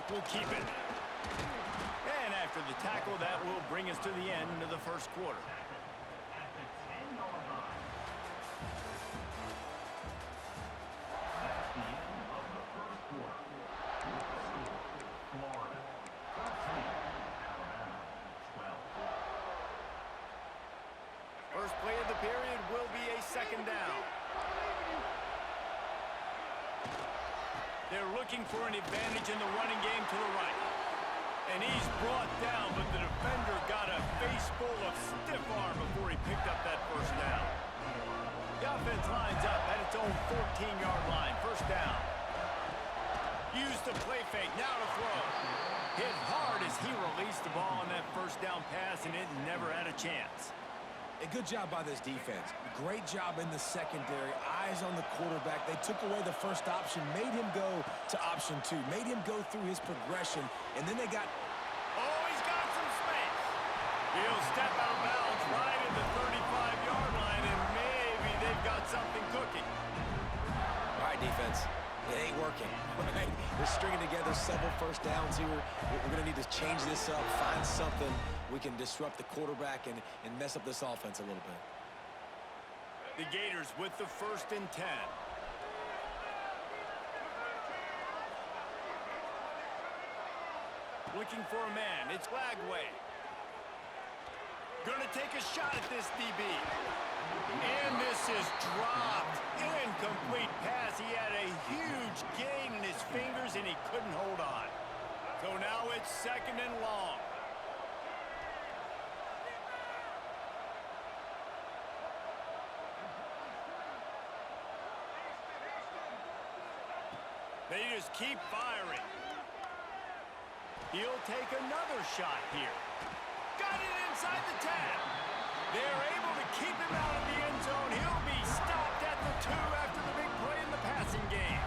quarterback will keep it. And after the tackle, that will bring us to the end of the first quarter. First play of the period will be a second down. They're looking for an advantage in the running game to the right. And he's brought down, but the defender got a face full of stiff arm before he picked up that first down. The offense lines up at its own 14-yard line. First down. Use the play fake. Now to throw. Hit hard as he released the ball on that first down pass, and it never had a chance. A good job by this defense. Great job in the secondary. Eyes on the quarterback. They took away the first option, made him go to option 2, made him go through his progression, and then they got... Oh, he's got some space. He'll step out of bounds right at the 35-yard line, and maybe they've got something cooking. All right, defense. It ain't working. Right? They're stringing together several first downs here. We're going to need to change this up, find something we can disrupt the quarterback and mess up this offense a little bit. The Gators with the 1st and 10. Looking for a man. It's Lagway. Going to take a shot at this DB. And this is dropped. Incomplete pass. He had a huge gain in his fingers, and he couldn't hold on. So now it's 2nd and long. They just keep firing. He'll take another shot here. Got it inside the 10. They're able to keep him out of the end zone. He'll be stopped at the 2 after the big play in the passing game.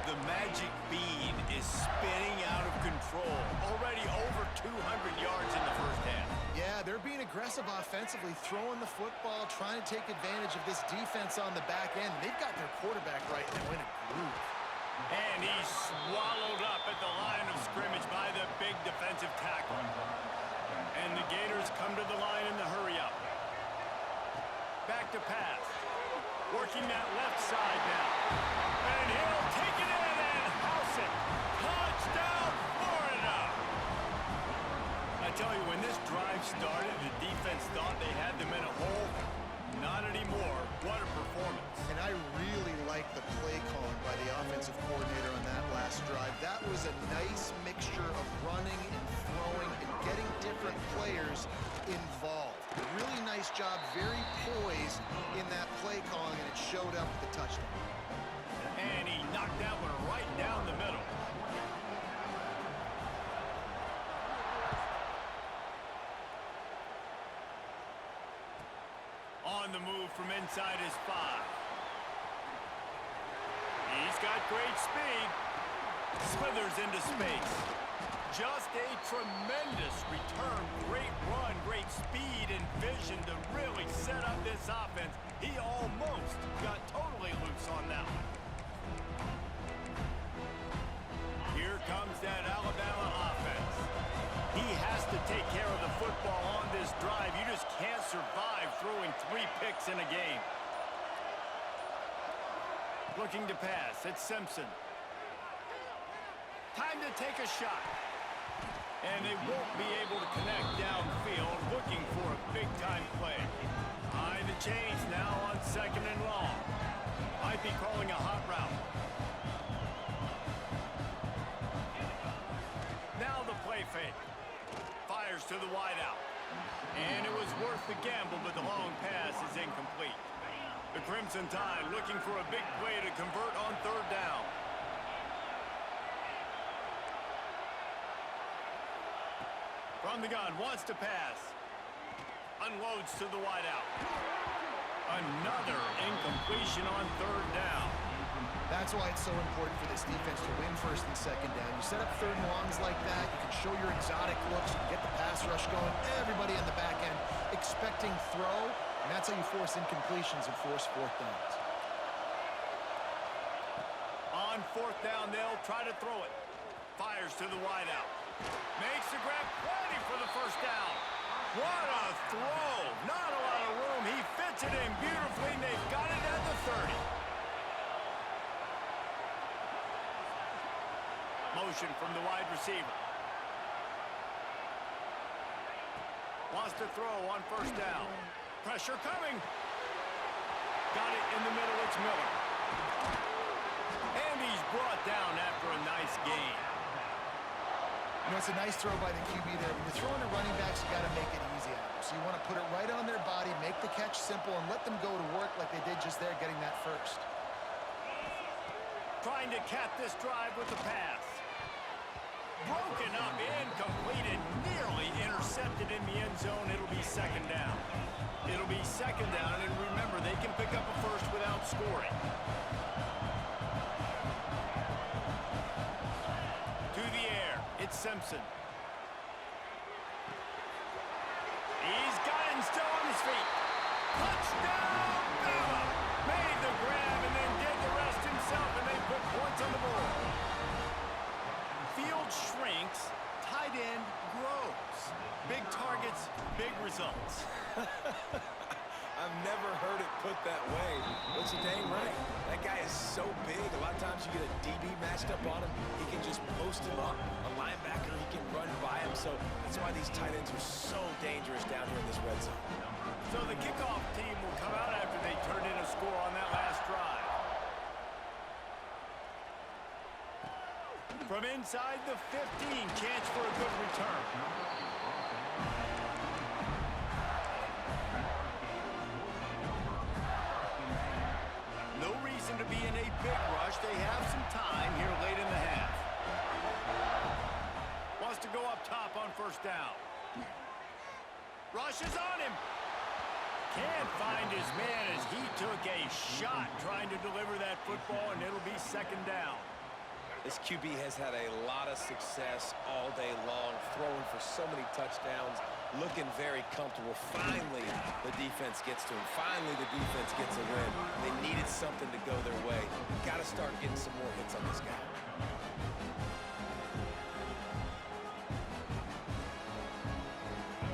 The magic bean is spinning out of control. Already over 200 yards in the first half. Yeah, they're being aggressive offensively, throwing the football, trying to take advantage of this defense on the back end. They've got their quarterback right now in a groove. And he's swallowed up at the line of scrimmage by the big defensive tackle. And the Gators come to the line in the hurry-up. Back to pass. Working that left side now. And he'll take it in and house it. Touchdown, Florida! I tell you, when this drive started, the defense thought they had them in a hole. Not anymore. What a performance. And I really like the play calling by the offensive coordinator on that last drive. That was a nice mixture of running and throwing and getting different players involved. Really nice job, very poised in that play calling, and it showed up with the touchdown. And he knocked that one right down the middle. On the move from inside his 5. He's got great speed. Slithers into space. Just a tremendous return. Great run, great speed and vision to really set up this offense. He almost got totally loose on that one. Here comes that Alabama offense. He has to take care of the football on this drive. You just can't survive throwing 3 picks in a game. Looking to pass. It's Simpson. Time to take a shot. And they won't be able to connect downfield, looking for a big-time play. Behind the chains now on 2nd and long. Might be calling a hot route. Now the play fake. Fires to the wideout. And it was worth the gamble, but the long pass is incomplete. The Crimson Tide looking for a big play to convert on 3rd down. From the gun, wants to pass. Unloads to the wideout. Another incompletion on 3rd down. That's why it's so important for this defense to win 1st and 2nd down. You set up 3rd and longs like that, you can show your exotic looks, you can get the pass rush going, everybody on the back end expecting throw, and that's how you force incompletions and force 4th downs. On 4th down, they'll try to throw it. Fires to the wideout. Makes the grab, plenty for the first down. What a throw. Not a lot of room. He fits it in beautifully, and they've got it at the 30. Motion from the wide receiver. Wants to throw on first down. Pressure coming. Got it in the middle. It's Miller. And he's brought down after a nice gain. You know, it's a nice throw by the QB there. When you're throwing to running backs, you got to make it easy on them. So you want to put it right on their body, make the catch simple, and let them go to work like they did just there, getting that first. Trying to cap this drive with the pass. Broken up, incomplete, and nearly intercepted in the end zone. It'll be second down. It'll be second down, and remember, they can pick up a first without scoring. To the air, it's Simpson. He's got it and still on his feet. Touchdown, Bama! Made the grab and then did the rest himself, and they put points on the board. Field shrinks, tight end grows. Big targets, big results. I've never heard it put that way, but you're dang right. That guy is so big. A lot of times you get a DB matched up on him. He can just post him up. A linebacker, he can run by him. So that's why these tight ends are so dangerous down here in this red zone. So the kickoff team will come out after they turn in a score on that last drive. From inside the 15, chance for a good return. No reason to be in a big rush. They have some time here late in the half. Wants to go up top on first down. Rushes on him. Can't find his man as he took a shot trying to deliver that football, and it'll be second down. This QB has had a lot of success all day long, throwing for so many touchdowns, looking very comfortable. Finally, the defense gets to him. Finally, the defense gets a win. They needed something to go their way. Got to start getting some more hits on this guy.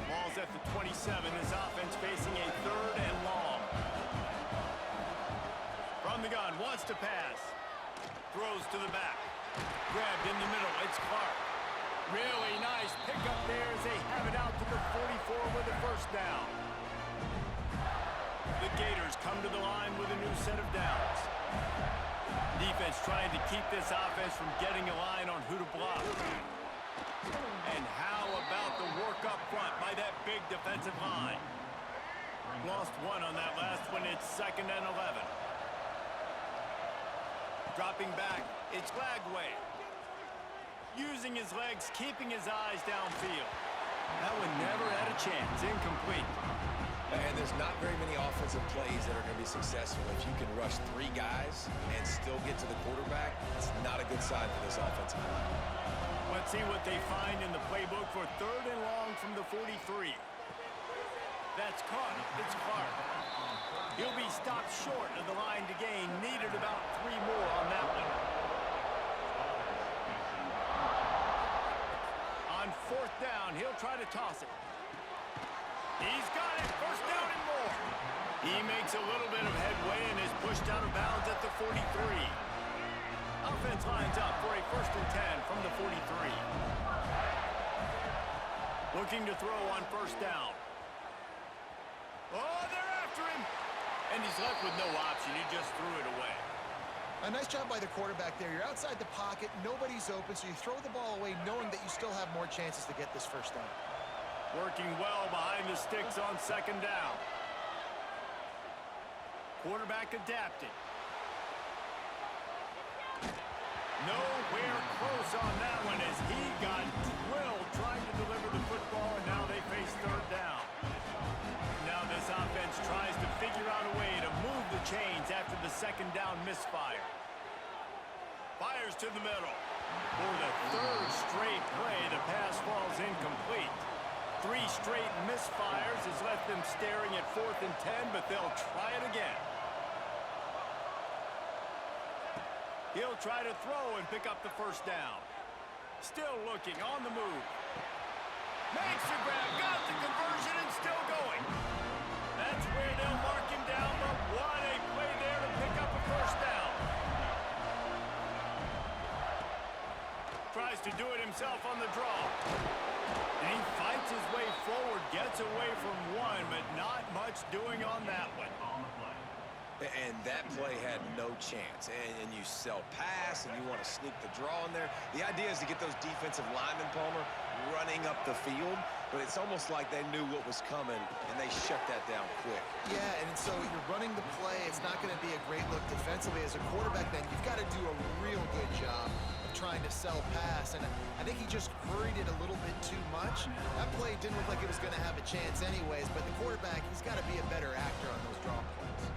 Ball's at the 27. His offense facing a third and long. From the gun, wants to pass. Throws to the back. Grabbed in the middle. It's Clark. Really nice pickup there as they have it out to the 44 with a first down. The Gators come to the line with a new set of downs. Defense trying to keep this offense from getting a line on who to block. And how about the work up front by that big defensive line? Lost one on that last one. It's second and 11. Dropping back, it's Lagway. Using his legs, keeping his eyes downfield. That one never had a chance. Incomplete. And there's not very many offensive plays that are going to be successful. If you can rush three guys and still get to the quarterback, it's not a good sign for this offensive line. Let's see what they find in the playbook for third and long from the 43. That's caught. It's Clark. He'll be stopped short of the line to gain. Needed about 3 more on that one. On fourth down, he'll try to toss it. He's got it. First down and more. He makes a little bit of headway and is pushed out of bounds at the 43. Offense lines up for a first and 10 from the 43. Looking to throw on first down. Oh, they're after him. And he's left with no option. He just threw it away. A nice job by the quarterback there. You're outside the pocket. Nobody's open, so you throw the ball away knowing that you still have more chances to get this first down. Working well behind the sticks on second down. Quarterback adapted. Nowhere close on that one as he got drilled trying to deliver the football, and now they face third down. Now this offense tries to figure out a way to move the chains after the second down misfire. Fires to the middle. For the third straight play, the pass falls incomplete. 3 straight misfires has left them staring at 4th and 10, but they'll try it again. He'll try to throw and pick up the first down. Still looking, on the move. Makes the grab, got the conversion, and still going. That's where they'll mark him down, but what a play there to pick up a first down. Tries to do it himself on the draw. And he fights his way forward, gets away from one, but not much doing on that one. And that play had no chance. And you sell pass, and you want to sneak the draw in there. The idea is to get those defensive linemen, Palmer, running up the field. But it's almost like they knew what was coming, and they shut that down quick. Yeah, and so you're running the play. It's not going to be a great look defensively. As a quarterback, then, you've got to do a real good job of trying to sell pass. And I think he just hurried it a little bit too much. That play didn't look like it was going to have a chance anyways, but the quarterback, he's got to be a better actor on those draw plays.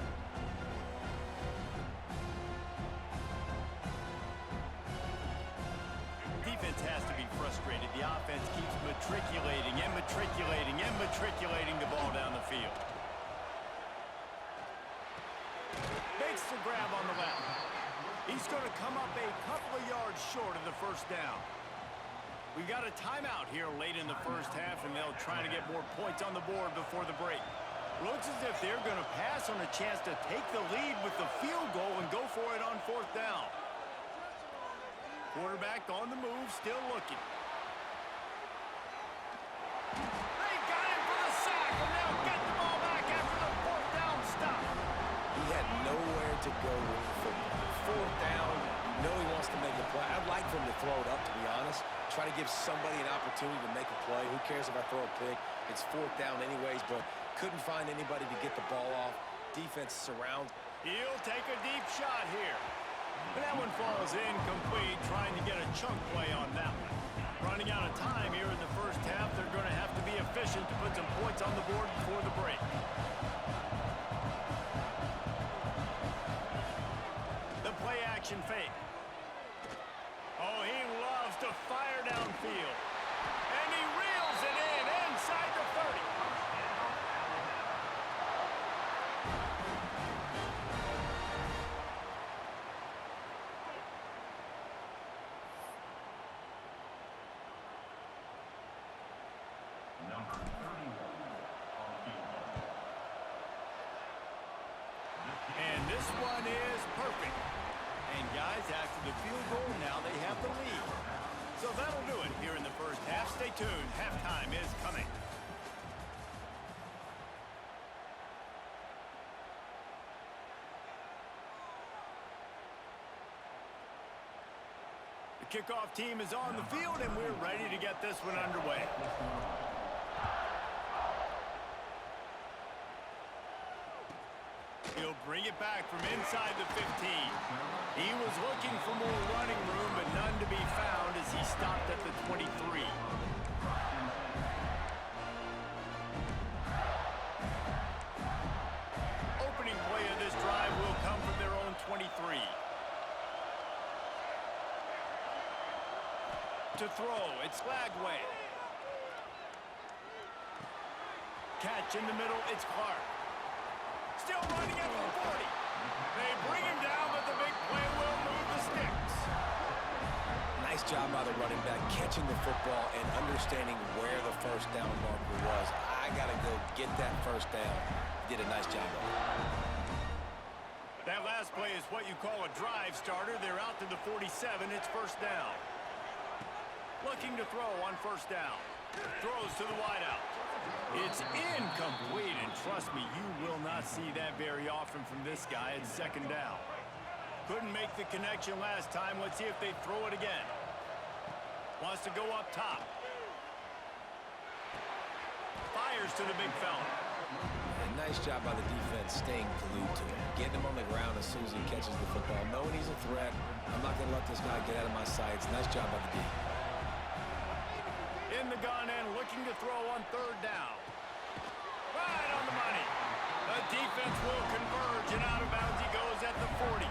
Defense has to be frustrated. The offense keeps matriculating and matriculating and matriculating the ball down the field. Makes the grab on the left. He's going to come up a couple of yards short of the first down. We got a timeout here late in the first half, and they'll try to get more points on the board before the break. Looks as if they're going to pass on a chance to take the lead with the field goal and go for it on fourth down. Quarterback on the move, still looking. They got him for the sack, and they'll get the ball back after the fourth down stop. He had nowhere to go with the football. Fourth down, you know he wants to make a play. I'd like for him to throw it up, to be honest. Try to give somebody an opportunity to make a play. Who cares if I throw a pick? It's fourth down anyways, but couldn't find anybody to get the ball off. Defense surrounds. He'll take a deep shot here. But that one falls incomplete, trying to get a chunk play on that one. Running out of time here in the first half, they're going to have to be efficient to put some points on the board before the break. The play action fake. Oh, he loves to fire downfield. And he reels it in inside the 30. And this one is perfect. And guys, after the field goal, now they have the lead. So that'll do it here in the first half. Stay tuned. Halftime is coming. The kickoff team is on the field, and we're ready to get this one underway. He'll bring it back from inside the 15. He was looking for more running room, but none to be found as he stopped at the 23. Opening play of this drive will come from their own 23. To throw, it's Lagway. Catch in the middle, it's Clark. Still running at the 40. They bring him down, but the big play will move the sticks. Nice job by the running back, catching the football and understanding where the first down marker was. I got to go get that first down. Did a nice job of it. That last play is what you call a drive starter. They're out to the 47. It's first down. Looking to throw on first down. Throws to the wideout. It's incomplete, and trust me, you will not see that very often from this guy. It's second down. Couldn't make the connection last time. Let's see if they throw it again. Wants to go up top. Fires to the big fella. And nice job by the defense staying glued to him. Getting him on the ground as soon as he catches the football. Knowing he's a threat. I'm not going to let this guy get out of my sights. Nice job by the D. In the gun and looking to throw on third down. Right on the money. The defense will converge, and out of bounds he goes at the 40.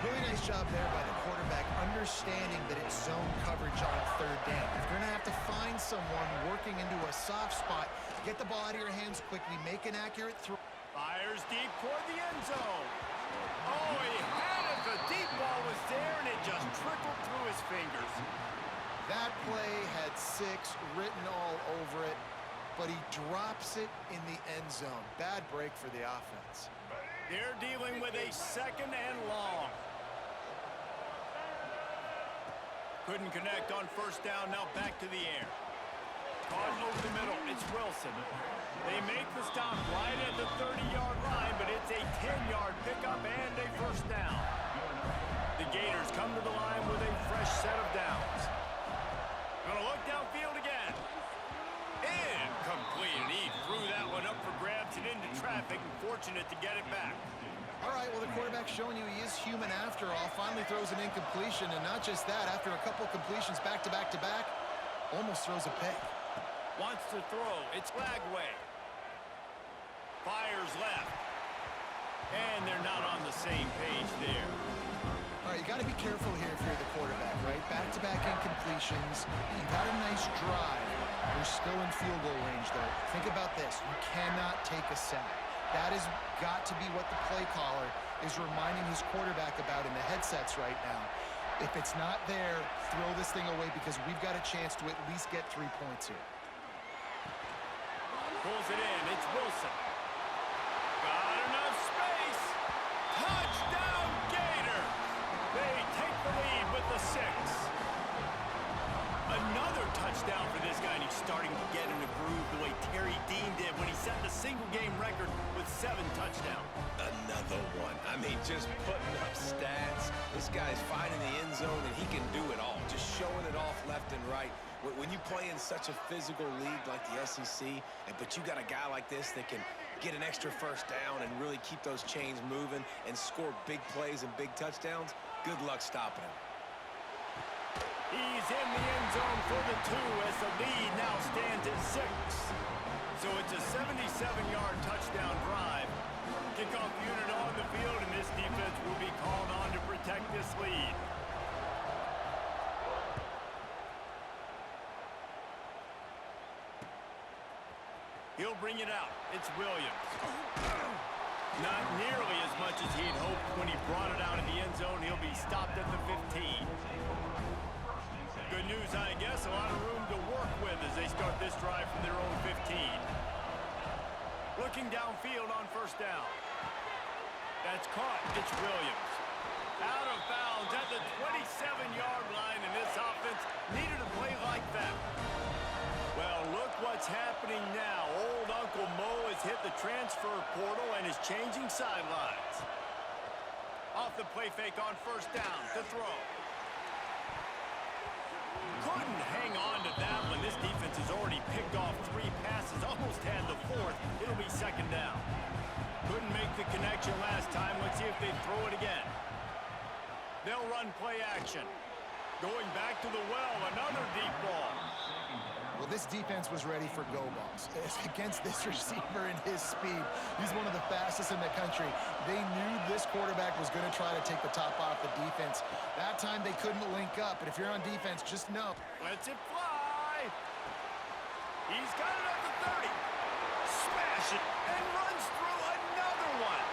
Really nice job there by the quarterback, understanding that it's zone coverage on third down. If you're going to have to find someone working into a soft spot, get the ball out of your hands quickly, make an accurate throw. Fires deep toward the end zone. Oh, he had it. The deep ball was there, and it just trickled through his fingers. play had 6 written all over it, but he drops it in the end zone. Bad break for the offense. They're dealing with a 2nd and long. Couldn't connect on 1st down, now back to the air. Caught over the middle, it's Wilson. They make the stop right at the 30-yard line, but it's a 10-yard pickup and a 1st down. The Gators come to the line with a fresh set of downs. Gonna look downfield again. Incomplete, and he threw that one up for grabs and into traffic, and fortunate to get it back. All right, well, the quarterback's showing you he is human after all. Finally throws an incompletion, and not just that, after a couple completions back-to-back-to-back, almost throws a pick. Wants to throw, it's Lagway. Fires left. And they're not on the same page there. All right, you got to be careful here if you're the quarterback, right? Back-to-back incompletions. You got a nice drive. You're still in field goal range, though. Think about this. You cannot take a sack. That has got to be what the play caller is reminding his quarterback about in the headsets right now. If it's not there, throw this thing away because we've got a chance to at least get 3 points here. Pulls it in. It's Wilson. Got enough space. Touchdown, Gator. They take the lead with the 6. Another touchdown for this guy, and he's starting to get in a groove the way Terry Dean did when he set the single-game record with 7 touchdowns. Another one. I mean, just putting up stats. This guy's finding the end zone, and he can do it all. Just showing it off left and right. When you play in such a physical league like the SEC, but you got a guy like this that can get an extra 1st down and really keep those chains moving and score big plays and big touchdowns, good luck stopping him. He's in the end zone for the 2 as the lead now stands at 6. So it's a 77-yard touchdown drive. Kickoff unit on the field, and this defense will be called on to protect this lead. He'll bring it out. It's Williams. Not nearly as much as he'd hoped when he brought it out in the end zone. He'll be stopped at the 15. Good news, I guess. A lot of room to work with as they start this drive from their own 15. Looking downfield on 1st down. That's caught. It's Williams. Out of bounds at the 27-yard line, and this offense needed a play like that. Well, look what's happening now. Old Uncle Mo has hit the transfer portal and is changing sidelines. Off the play fake on 1st down to throw. Couldn't hang on to that one. This defense has already picked off 3 passes, almost had the 4th. It'll be 2nd down. Couldn't make the connection last time. Let's see if they throw it again. They'll run play action. Going back to the well, another deep ball. Well, this defense was ready for go balls. Against this receiver and his speed, he's one of the fastest in the country. They knew this quarterback was going to try to take the top off the defense. That time they couldn't link up, but if you're on defense, just know. Lets it fly. He's got it at the 30. Smash it and runs through another one.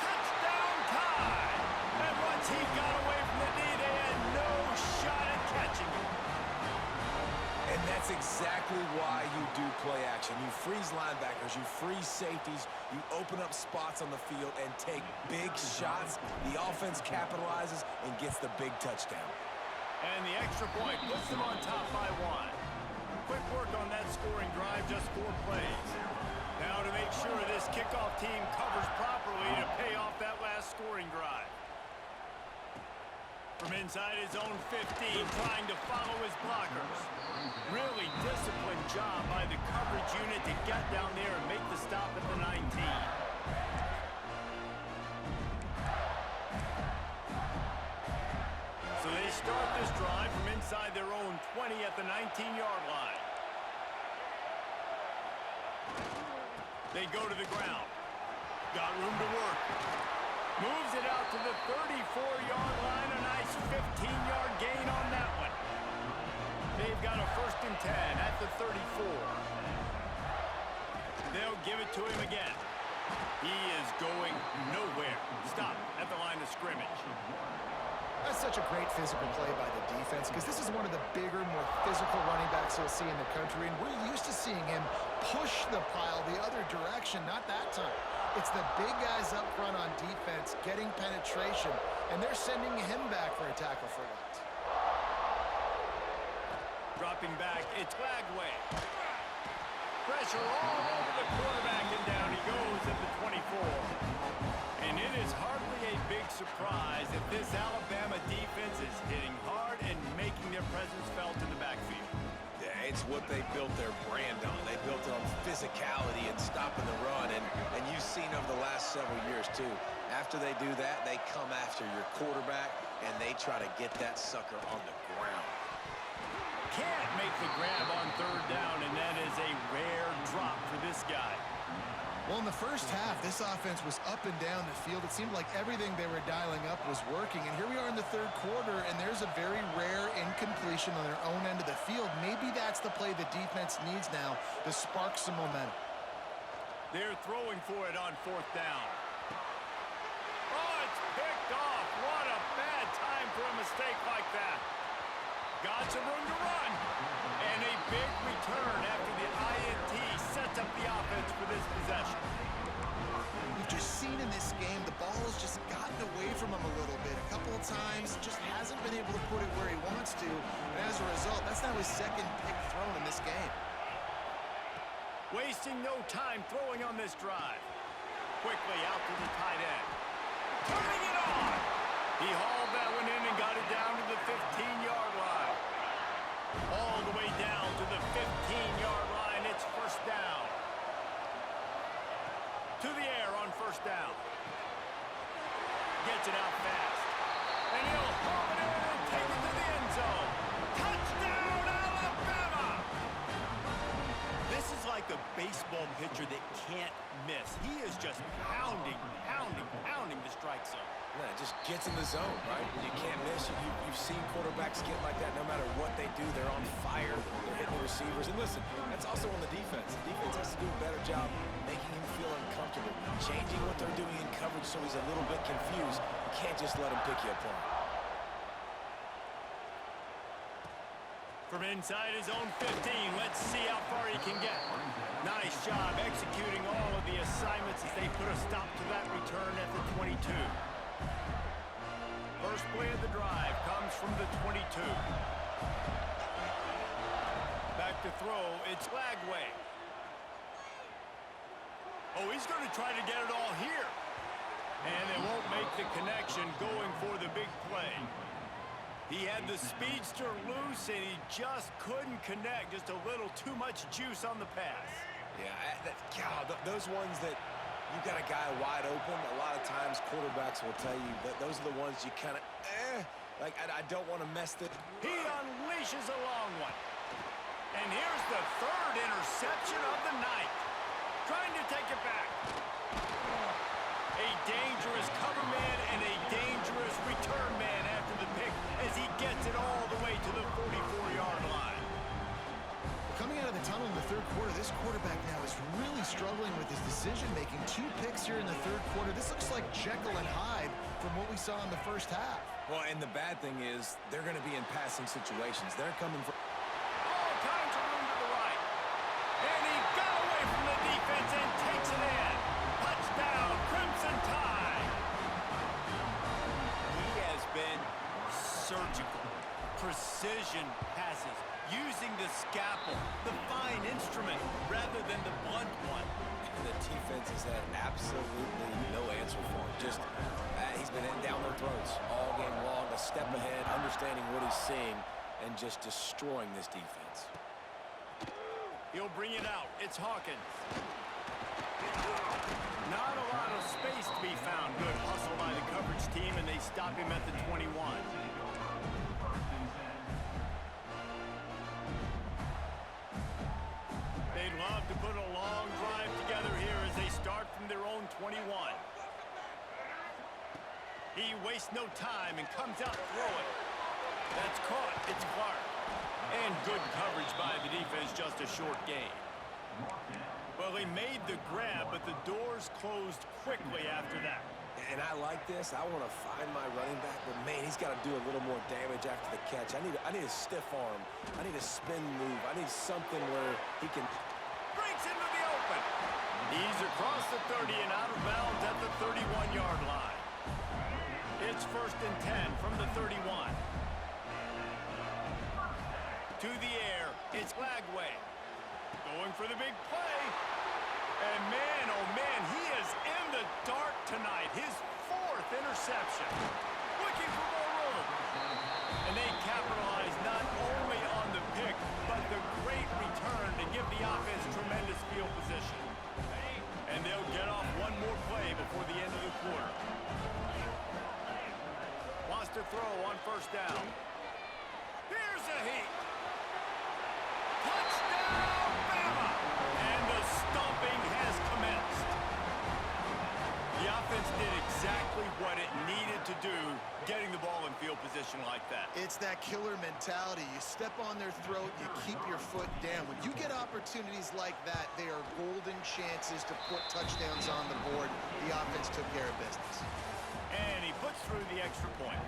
Touchdown tie. And once he got away from the knee, they had no shot at catching him. And that's exactly why you do play action. You freeze linebackers, you freeze safeties, you open up spots on the field and take big shots. The offense capitalizes and gets the big touchdown. And the extra point puts them on top by 1. Quick work on that scoring drive, just 4 plays. Now to make sure this kickoff team covers properly to pay off that last scoring drive. From inside his own 15, trying to follow his blockers. Really disciplined job by the coverage unit to get down there and make the stop at the 19. So they start this drive from inside their own 20 at the 19-yard line. They go to the ground. Got room to work. Moves it out to the 34-yard line. A nice 15-yard gain on that one. They've got a 1st and 10 at the 34. They'll give it to him again. He is going nowhere. Stop at the line of scrimmage. That's such a great physical play by the defense because this is one of the bigger, more physical running backs you'll see in the country, and we're used to seeing him push the pile the other direction. Not that time. It's the big guys up front on defense getting penetration, and they're sending him back for a tackle for loss. Dropping back, it's Lagway. Pressure all over the quarterback, and down he goes at the 24. And it is hardly a big surprise if this Alabama defense is hitting hard and making their presence felt in the backfield. Yeah, it's what they built their brand on. They built it on physicality and stopping the run, and you've seen over the last several years, too. After they do that, they come after your quarterback, and they try to get that sucker on the ground. Can't make the grab on third down, and that is a rare drop for this guy. Well, in the first half, this offense was up and down the field. It seemed like everything they were dialing up was working. And here we are in the third quarter, and there's a very rare incompletion on their own end of the field. Maybe that's the play the defense needs now to spark some momentum. They're throwing for it on fourth down. Oh, it's picked off. What a bad time for a mistake like that. Got some room to run. And a big return after the INT sets up the offense for this possession. We've just seen in this game the ball has just gotten away from him a little bit. A couple of times, just hasn't been able to put it where he wants to. And as a result, that's now his second pick thrown in this game. Wasting no time throwing on this drive. Quickly out to the tight end. Turning it on. He hauled that one in and got it down to the 15-yard line. All the way down to the 15-yard line. It's first down. To the air on first down. Gets it out fast. And he'll haul it in and take it to the end zone. Touchdown, Alabama! This is like a baseball pitcher that can't miss. He is just pounding the strike zone. Yeah, it just gets in the zone, right? When you can't miss, you've seen quarterbacks get like that no matter what they do. They're on fire. They're hitting the receivers. And listen, that's also on the defense. The defense has to do a better job making him feel uncomfortable, changing what they're doing in coverage so he's a little bit confused. You can't just let him pick you apart. From inside his own 15, let's see how far he can get. Nice job executing all of the assignments as they put a stop to that return at the 22. First play of the drive comes from the 22. Back to throw, it's Lagway. Oh, he's going to try to get it all here. And they won't make the connection going for the big play. He had the speedster loose, and he just couldn't connect. Just a little too much juice on the pass. Yeah, those ones that you got a guy wide open, a lot of times quarterbacks will tell you that those are the ones you kind of, like I don't want to mess the... He unleashes a long one. And here's the third interception of the night. Trying to take it back. A dangerous cover man and a dangerous return man after the pick as he gets it all the way to the 44-yard line. Coming out of the tunnel in the third quarter, this quarterback now is really struggling with his decision-making. 2 picks here in the third quarter. This looks like Jekyll and Hyde from what we saw in the first half. Well, and the bad thing is they're going to be in passing situations. They're coming for... All kinds of room to the right. And he got away from the defense and takes it in. Touchdown, Crimson Tide. He has been surgical. Precision passes. Using the scalpel, the fine instrument, rather than the blunt one. And the defense has had absolutely no answer for him. Just, he's been down their throats all game long, a step ahead, understanding what he's seeing, and just destroying this defense. He'll bring it out. It's Hawkins. Not a lot of space to be found. Good hustle by the coverage team, and they stop him at the 21. They'd love to put a long drive together here as they start from their own 21. He wastes no time and comes out throwing. That's caught. It's Clark. And good coverage by the defense, just a short gain. Well, he made the grab, but the doors closed quickly after that. And I like this. I want to find my running back, but man, he's got to do a little more damage after the catch. I need a stiff arm. I need a spin move. I need something where he can Breaks into the open. He's across the 30 and out of bounds at the 31-yard line. It's 1st and 10 from the 31. To the air, it's Lagway. Going for the big play. And man, oh man, he is in the dark tonight. His 4th interception. Looking for more room. And they capitalize not only on the pick, but the great return to give the offense tremendous field position. And they'll get off one more play before the end of the quarter. Wants to throw on 1st down. Here's a heat. Touchdown, Bama! And the stomping has commenced. The offense did exactly what it needed to do, getting the ball in field position like that. It's that killer mentality. You step on their throat, you keep your foot down. When you get opportunities like that, they are golden chances to put touchdowns on the board. The offense took care of business. And he puts through the extra point.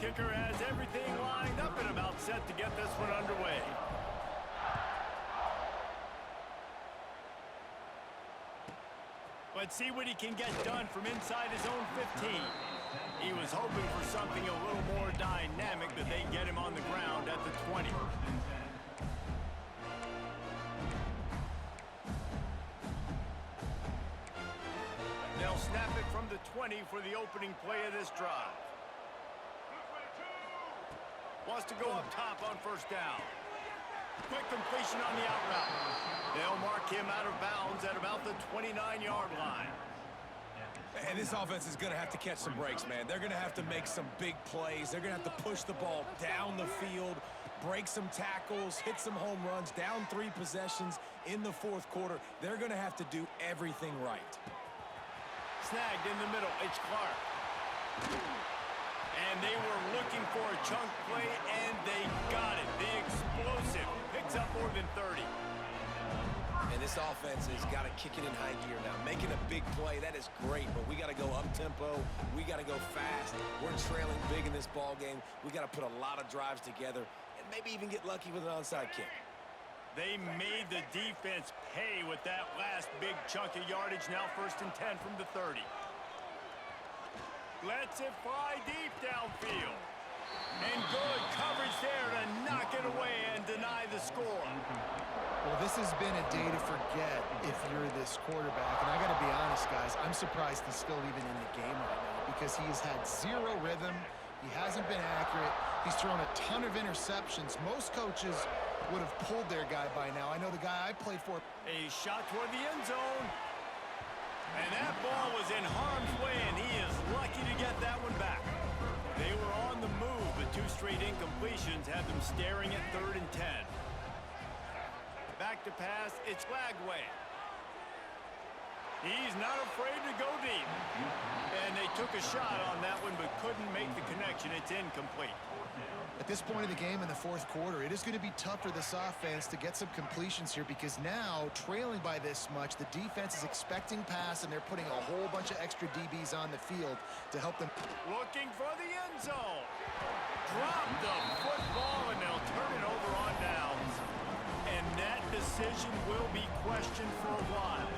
Kicker has everything lined up and about set to get this one underway. Let's see what he can get done from inside his own 15. He was hoping for something a little more dynamic, but they get him on the ground at the 20. They'll snap it from the 20 for the opening play of this drive. Wants to go up top on 1st down. Quick completion on the out route. They'll mark him out of bounds at about the 29-yard line. And this offense is going to have to catch some breaks, man. They're going to have to make some big plays. They're going to have to push the ball down the field, break some tackles, hit some home runs, down 3 possessions in the 4th quarter. They're going to have to do everything right. Snagged in the middle, it's Clark. And they were looking for a chunk play, and they got it. The explosive picks up more than 30. And this offense has got to kick it in high gear now. Making a big play, that is great, but we got to go up-tempo. We got to go fast. We're trailing big in this ball game. We got to put a lot of drives together and maybe even get lucky with an onside kick. They made the defense pay with that last big chunk of yardage. Now 1st and 10 from the 30. Lets it fly deep downfield. And good coverage there to knock it away and deny the score. Well, this has been a day to forget if you're this quarterback. And I got to be honest, guys, I'm surprised he's still even in the game right now because he has had 0 rhythm. He hasn't been accurate. He's thrown a ton of interceptions. Most coaches would have pulled their guy by now. I know the guy I played for. A shot toward the end zone. And that ball was in harm's way, and he is lucky to get that one back. They were on the move, but 2 straight incompletions had them staring at 3rd and 10. Back to pass, it's Lagway. He's not afraid to go deep. And they took a shot on that one, but couldn't make the connection. It's incomplete. At this point of the game in the 4th quarter, it is going to be tough for this offense to get some completions here because now, trailing by this much, the defense is expecting pass, and they're putting a whole bunch of extra DBs on the field to help them. Looking for the end zone. Drop the football, and they'll turn it over on downs. And that decision will be questioned for a while.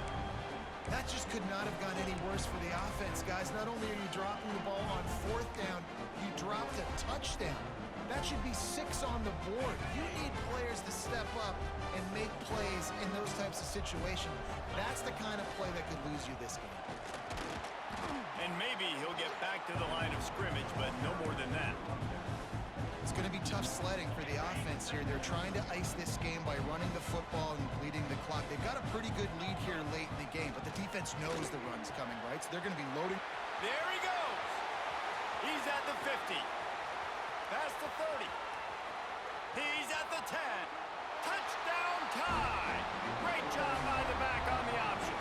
That just could not have gone any worse for the offense, guys. Not only are you dropping the ball on 4th down, you dropped a touchdown. That should be 6 on the board. You need players to step up and make plays in those types of situations. That's the kind of play that could lose you this game. And maybe he'll get back to the line of scrimmage, but no more than that. It's going to be tough sledding for the offense here. They're trying to ice this game by running the football and bleeding the clock. They've got a pretty good lead here late in the game, but the defense knows the run's coming, right? So they're going to be loading. There he goes. He's at the 50. Past the 30. He's at the 10. Touchdown tie. Great job by the back on the option.